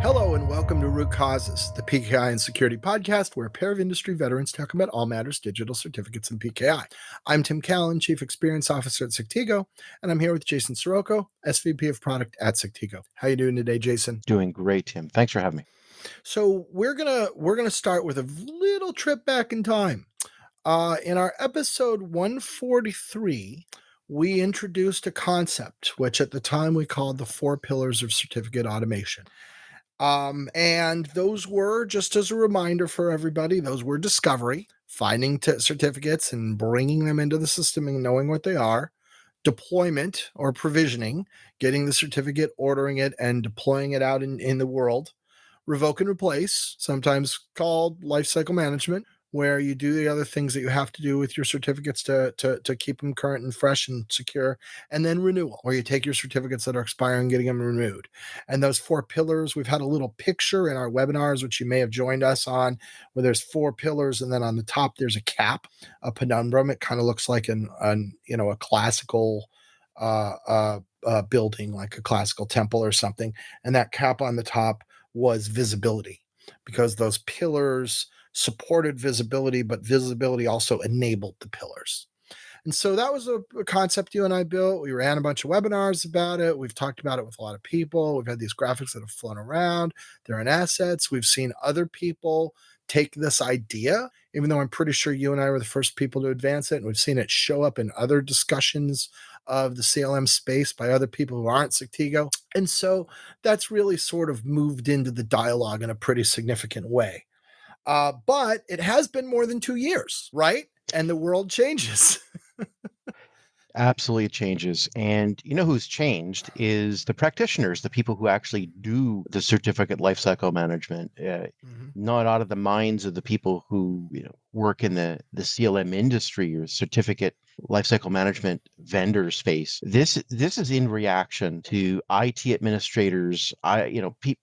Hello and welcome to Root Causes, the PKI and Security podcast, where a pair of industry veterans talk about all matters digital certificates and PKI. I'm Tim Callan, Chief Experience Officer at Sectigo, and I'm here with Jason Soroko, SVP of Product at Sectigo. How you doing today, Jason? Doing great, Tim. Thanks for having me. So we're gonna start with a little trip back in time. In our episode 143, we introduced a concept which at the time we called the 4 pillars of certificate automation. And those were, just as a reminder for everybody, those were discovery, finding certificates and bringing them into the system and knowing what they are, deployment or provisioning, getting the certificate, ordering it, and deploying it out in the world, revoke and replace, sometimes called lifecycle management, where you do the other things that you have to do with your certificates to keep them current and fresh and secure, and then renewal, where you take your certificates that are expiring, getting them renewed. And those 4 pillars, we've had a little picture in our webinars, which you may have joined us on, where there's 4 pillars, and then on the top there's a cap, a penumbrum. It kind of looks like a classical building, like a classical temple or something. And that cap on the top was visibility, because those pillars supported visibility, but visibility also enabled the pillars. And so that was a concept you and I built. We ran a bunch of webinars about it. We've talked about it with a lot of people. We've had these graphics that have flown around. They're in assets. We've seen other people take this idea, even though I'm pretty sure you and I were the first people to advance it. And we've seen it show up in other discussions of the CLM space by other people who aren't Sectigo. And so that's really sort of moved into the dialogue in a pretty significant way. But it has been more than 2 years, right? And the world changes. Absolutely changes. And you know who's changed is the practitioners, the people who actually do the certificate lifecycle management, not out of the minds of the people who work in the CLM industry or certificate lifecycle management vendor space. This is in reaction to IT administrators,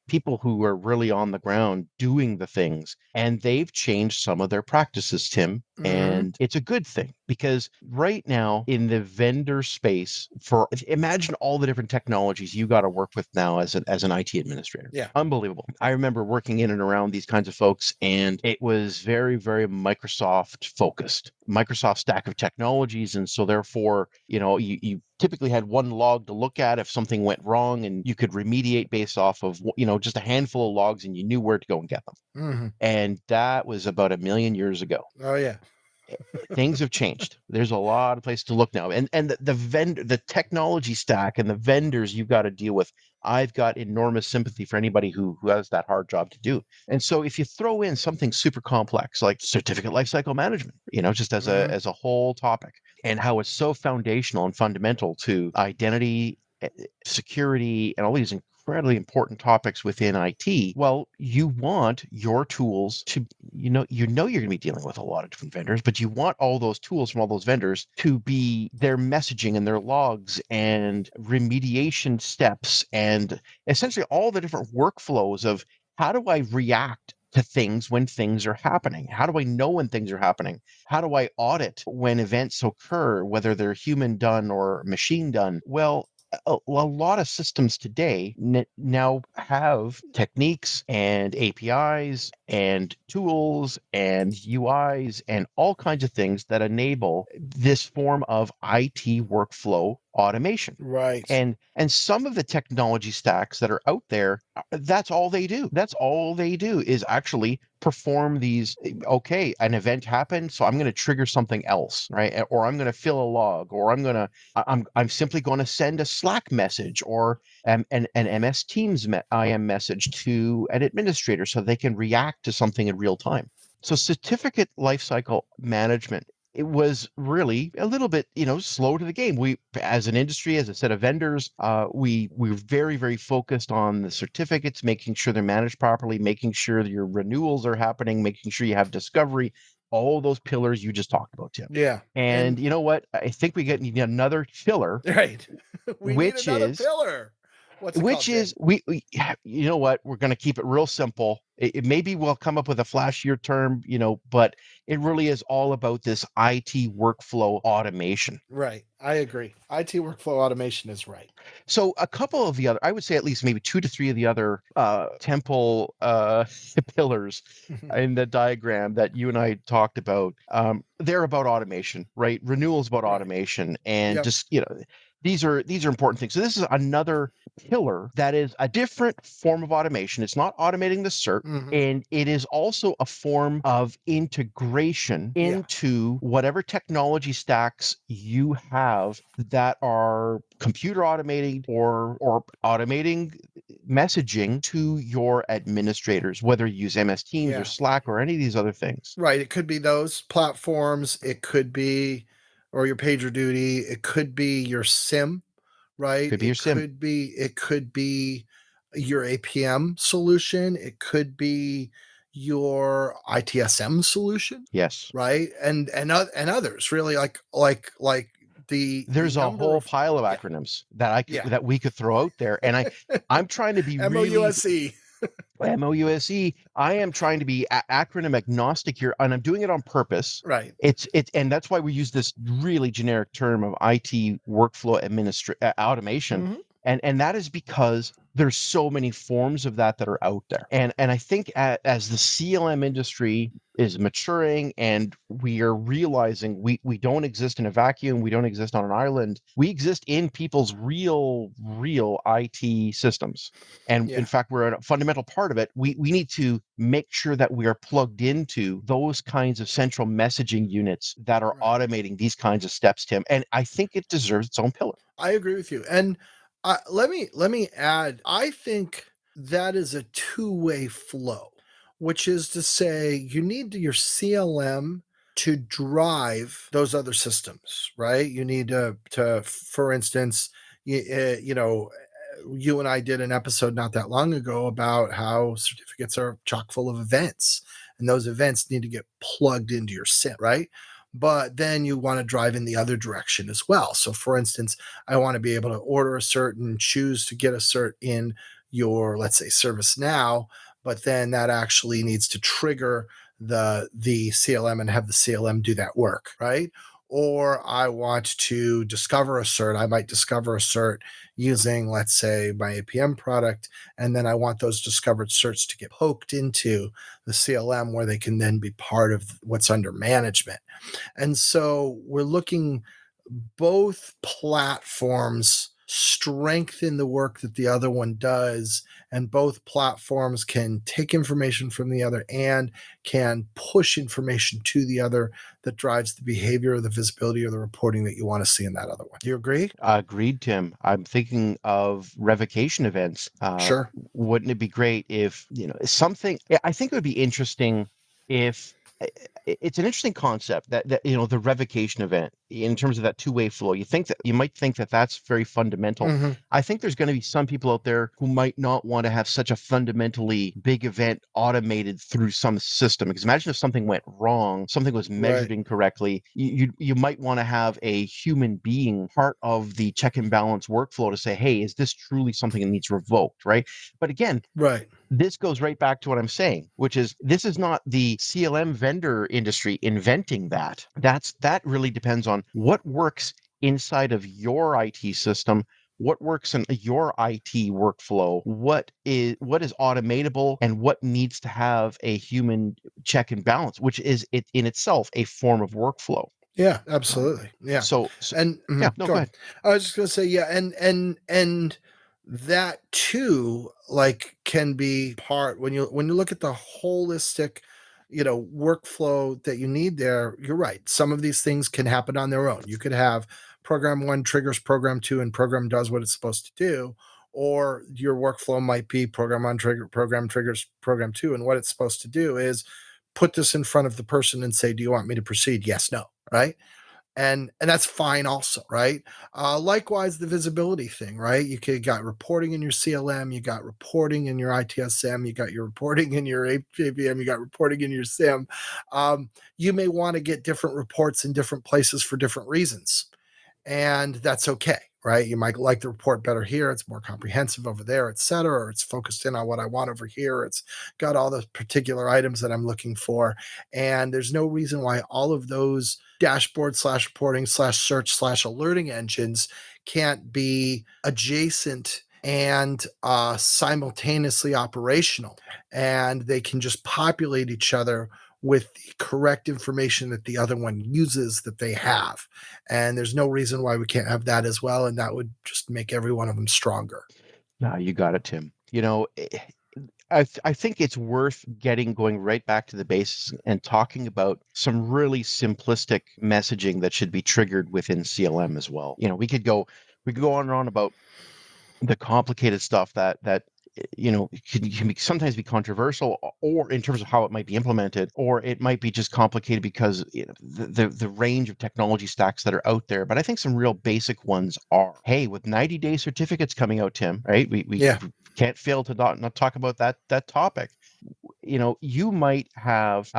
people who are really on the ground doing the things, and they've changed some of their practices, Tim. And it's a good thing, because right now in the vendor space, imagine all the different technologies you got to work with now as an IT administrator. Yeah. Unbelievable. I remember working in and around these kinds of folks, and it was very, very Microsoft focused, Microsoft stack of technologies. And so therefore, you typically had one log to look at if something went wrong, and you could remediate based off of, just a handful of logs, and you knew where to go and get them. And that was about 1 million years ago. Oh, yeah. Things have changed. There's a lot of places to look now. And the technology stack and the vendors you've got to deal with, I've got enormous sympathy for anybody who has that hard job to do. And so if you throw in something super complex like certificate lifecycle management, just as a whole topic, and how it's so foundational and fundamental to identity, security, and all these incredibly important topics within IT, well, you want your tools to, you're going to be dealing with a lot of different vendors, but you want all those tools from all those vendors to be their messaging and their logs and remediation steps and essentially all the different workflows of how do I react to things when things are happening? How do I know when things are happening? How do I audit when events occur, whether they're human done or machine done? Well, a lot of systems today now have techniques and APIs and tools and UIs and all kinds of things that enable this form of IT workflow automation. Right. And some of the technology stacks that are out there, that's all they do. That's all they do is actually perform these. Okay, an event happened, so I'm going to trigger something else, right? Or I'm going to fill a log, or I'm simply going to send a Slack message or an MS Teams IM message to an administrator so they can react to something in real time. So certificate lifecycle management, it was really a little bit, slow to the game. We, as an industry, as a set of vendors, we were very, very focused on the certificates, making sure they're managed properly, making sure that your renewals are happening, making sure you have discovery, all those pillars you just talked about, Tim. Yeah. And you know what? I think we need another pillar. Right. We which need another is pillar. What's it called, which Jay? is we you know what, we're going to keep it real simple. It maybe we'll come up with a flashier term, but it really is all about this IT workflow automation. Right. I agree. IT workflow automation is right. So a couple of the other, I would say at least maybe two to three of the other temple pillars in the diagram that you and I talked about, they're about automation, right? Renewals about Right. automation, and Yep. just these are important things. So this is another pillar that is a different form of automation. It's not automating the cert. Hmm. And it is also a form of integration Yeah. into whatever technology stacks you have that are computer automating or automating messaging to your administrators, whether you use MS Teams or Yeah. Slack or any of these other things. Right. It could be those platforms. It could be, or your PagerDuty. It could be your SIM, right? Could be your SIM. It could be your APM solution. It could be your ITSM solution, Yes. right? And others really like the There's a number whole of pile of yeah, acronyms that I could yeah. that we could throw out there. And I'm trying to be really MOUSE. MOUSE. I am trying to be acronym agnostic here, and I'm doing it on purpose. Right. And that's why we use this really generic term of IT workflow automation, Hmm. and that is because there's so many forms of that are out there, and I think as the CLM industry is maturing and we are realizing we don't exist in a vacuum, we don't exist on an island, we exist in people's real IT systems. And in Yeah. fact, we're a fundamental part of it. We need to make sure that we are plugged into those kinds of central messaging units that are Right. automating these kinds of steps, Tim. And I think it deserves its own pillar. I agree with you. And let me add. I think that is a two-way flow, which is to say you need your CLM to drive those other systems, right? You need to for instance, you and I did an episode not that long ago about how certificates are chock full of events, and those events need to get plugged into your SIM, right? But then you want to drive in the other direction as well. So, for instance, I want to be able to order a cert and choose to get a cert in your, let's say, ServiceNow, but then that actually needs to trigger the CLM and have the CLM do that work, right? Or I want to discover a cert. I might discover a cert using, let's say, my APM product, and then I want those discovered certs to get poked into the CLM where they can then be part of what's under management. And so we're looking, both platforms strengthen the work that the other one does, and both platforms can take information from the other and can push information to the other that drives the behavior or the visibility or the reporting that you want to see in that other one. Do you agree? Agreed, Tim. I'm thinking of revocation events. Sure. Wouldn't it be great if, something, yeah, I think it would be interesting if it's an interesting concept that the revocation event in terms of that two-way flow. You might think that that's very fundamental. Hmm. I think there's going to be some people out there who might not want to have such a fundamentally big event automated through some system, because imagine if something went wrong, something was Right. measured incorrectly, you might want to have a human being part of the check and balance workflow to say, hey, is this truly something that needs revoked, right? But again, Right. this goes right back to what I'm saying, which is this is not the CLM vendor industry inventing that. That really depends on what works inside of your IT system, what works in your IT workflow, what is automatable, and what needs to have a human check and balance, which is it in itself a form of workflow. Yeah, Um, absolutely. Yeah. so And yeah, no, go go ahead. ahead. I was just gonna say, yeah, and that too, like, can be part when you look at the holistic, workflow that you need there. You're right. Some of these things can happen on their own. You could have program one triggers program two, and program does what it's supposed to do. Or your workflow might be program one program triggers program two, and what it's supposed to do is put this in front of the person and say, "Do you want me to proceed? Yes, no." Right? And that's fine also, right? Likewise, the visibility thing, right? Got reporting in your CLM, you got reporting in your ITSM, you got your reporting in your APM, you got reporting in your SIM. You may want to get different reports in different places for different reasons. And that's okay, right? You might like the report better here. It's more comprehensive over there, et cetera, or it's focused in on what I want over here. It's got all the particular items that I'm looking for. And there's no reason why all of those dashboard slash reporting slash search slash alerting engines can't be adjacent and simultaneously operational. And they can just populate each other with the correct information that the other one uses that they have. And there's no reason why we can't have that as well. And that would just make every one of them stronger. No, you got it, Tim. I think it's worth going right back to the basics and talking about some really simplistic messaging that should be triggered within CLM as well. We could go on and on about the complicated stuff that can sometimes be controversial, or in terms of how it might be implemented, or it might be just complicated because the range of technology stacks that are out there. But I think some real basic ones are, hey, with 90-day certificates coming out, Tim, right? We can't fail to not talk about that topic. You might have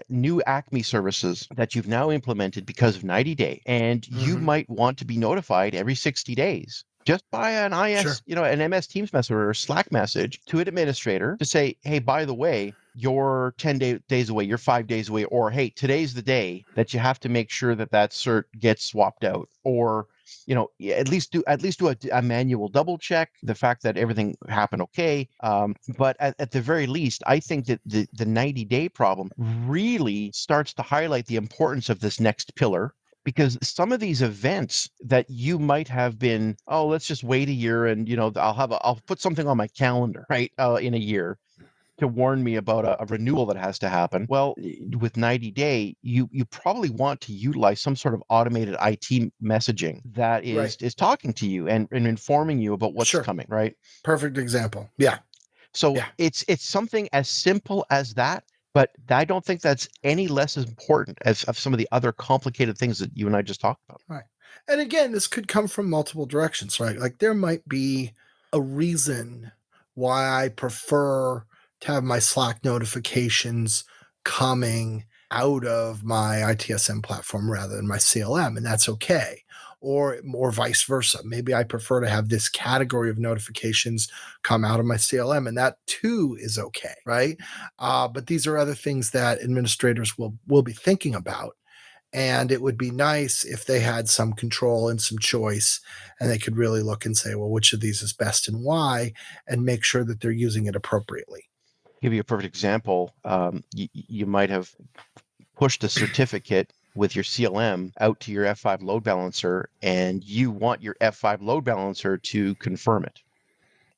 new Acme services that you've now implemented because of 90-day, and you might want to be notified every 60 days just by an IS, an MS Teams message or a Slack message to an administrator to say, hey, by the way, you're 10 days away, you're 5 days away, or hey, today's the day that you have to make sure that cert gets swapped out, or at least do a manual double check the fact that everything happened okay. But at the very least, I think that the 90-day problem really starts to highlight the importance of this next pillar, because some of these events that you might have been, oh, let's just wait a year and I'll put something on my calendar, right, in a year to warn me about a renewal that has to happen. Well, with 90-day, you probably want to utilize some sort of automated IT messaging that is talking to you and informing you about what's coming, right? Perfect example. Yeah. So it's something as simple as that, but I don't think that's any less important as of some of the other complicated things that you and I just talked about. Right. And again, this could come from multiple directions, right? Like there might be a reason why I prefer to have my Slack notifications coming out of my ITSM platform rather than my CLM, and that's okay. Or vice versa. Maybe I prefer to have this category of notifications come out of my CLM, and that too is okay, right? But these are other things that administrators will be thinking about. And it would be nice if they had some control and some choice, and they could really look and say, well, which of these is best and why, and make sure that they're using it appropriately. Give you a perfect example. You might have pushed a certificate with your CLM out to your F5 load balancer, and you want your F5 load balancer to confirm it.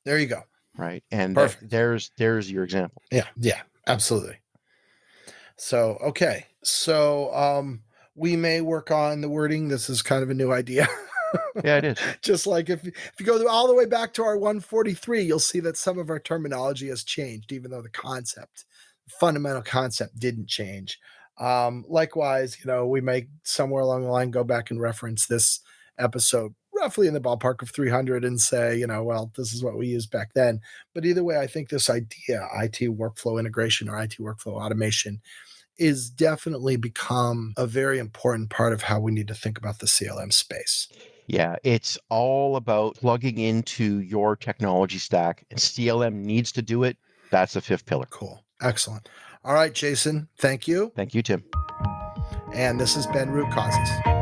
There you go. Right. And there's your example. Yeah, absolutely. So, okay. So, we may work on the wording. This is kind of a new idea. Yeah, it is. Just like if you go all the way back to our 143, you'll see that some of our terminology has changed, even though the fundamental concept didn't change. Likewise, we may somewhere along the line go back and reference this episode roughly in the ballpark of 300 and say, well, this is what we used back then. But either way, I think this idea, IT workflow integration or IT workflow automation, is definitely become a very important part of how we need to think about the CLM space. Yeah, it's all about plugging into your technology stack, and CLM needs to do it. That's the fifth pillar. Cool. Excellent. All right, Jason, thank you. Thank you, Tim. And this has been Root Causes.